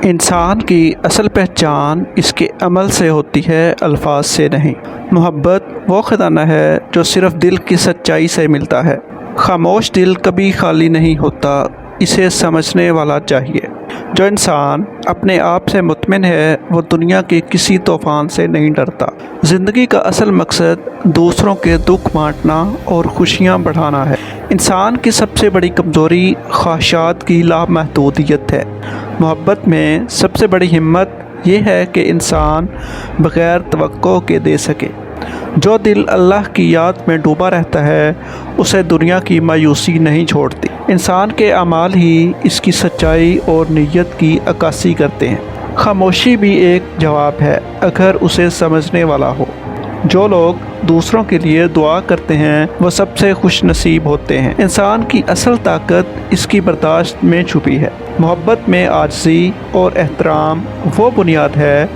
انسان کی اصل پہچان اس کے عمل سے ہوتی ہے، الفاظ سے نہیں۔ محبت وہ خزانہ ہے جو صرف دل کی سچائی سے ملتا ہے۔ خاموش دل کبھی خالی نہیں ہوتا، اسے سمجھنے والا چاہیے۔ جو انسان اپنے آپ سے مطمئن ہے وہ دنیا کے کسی طوفان سے نہیں ڈرتا۔ زندگی کا اصل مقصد دوسروں کے دکھ بانٹنا اور خوشیاں بڑھانا ہے۔ انسان کی سب سے بڑی کمزوری خواہشات کی لامحدودیت ہے۔ محبت میں سب سے بڑی ہمت یہ ہے کہ انسان بغیر توقع کے دے سکے۔ جو دل اللہ کی یاد میں ڈوبا رہتا ہے اسے دنیا کی مایوسی نہیں چھوڑتی۔ انسان کے اعمال ہی اس کی سچائی اور نیت کی عکاسی کرتے ہیں۔ خاموشی بھی ایک جواب ہے اگر اسے سمجھنے والا ہو۔ جو لوگ دوسروں کے لیے دعا کرتے ہیں وہ سب سے خوش نصیب ہوتے ہیں۔ انسان کی اصل طاقت اس کی برداشت میں چھپی ہے۔ محبت میں عاجزی اور احترام وہ بنیاد ہے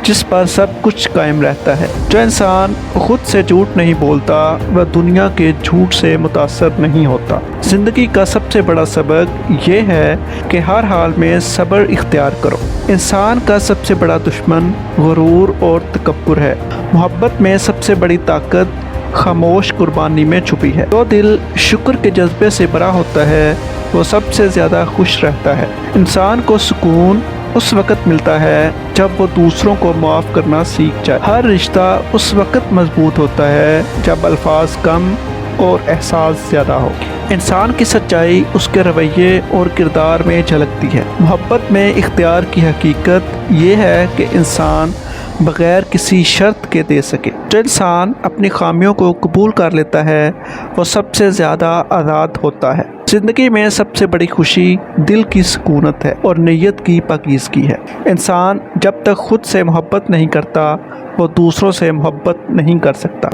جس پر سب کچھ قائم رہتا ہے۔ جو انسان خود سے جھوٹ نہیں بولتا وہ دنیا کے جھوٹ سے متاثر نہیں ہوتا۔ زندگی کا سب سے بڑا سبق یہ ہے کہ ہر حال میں صبر اختیار کرو۔ انسان کا سب سے بڑا دشمن غرور اور تکبر ہے۔ محبت میں سب سے بڑی طاقت خاموش قربانی میں چھپی ہے۔ جو دل شکر کے جذبے سے بھرا ہوتا ہے وہ سب سے زیادہ خوش رہتا ہے۔ انسان کو سکون اس وقت ملتا ہے جب وہ دوسروں کو معاف کرنا سیکھ جائے۔ ہر رشتہ اس وقت مضبوط ہوتا ہے جب الفاظ کم اور احساس زیادہ ہو۔ انسان کی سچائی اس کے رویے اور کردار میں جھلکتی ہے۔ محبت میں اختیار کی حقیقت یہ ہے کہ انسان بغیر کسی شرط کے دے سکے۔ جو انسان اپنی خامیوں کو قبول کر لیتا ہے وہ سب سے زیادہ آزاد ہوتا ہے۔ زندگی میں سب سے بڑی خوشی دل کی سکونت ہے اور نیت کی پاکیزگی ہے۔ انسان جب تک خود سے محبت نہیں کرتا وہ دوسروں سے محبت نہیں کر سکتا۔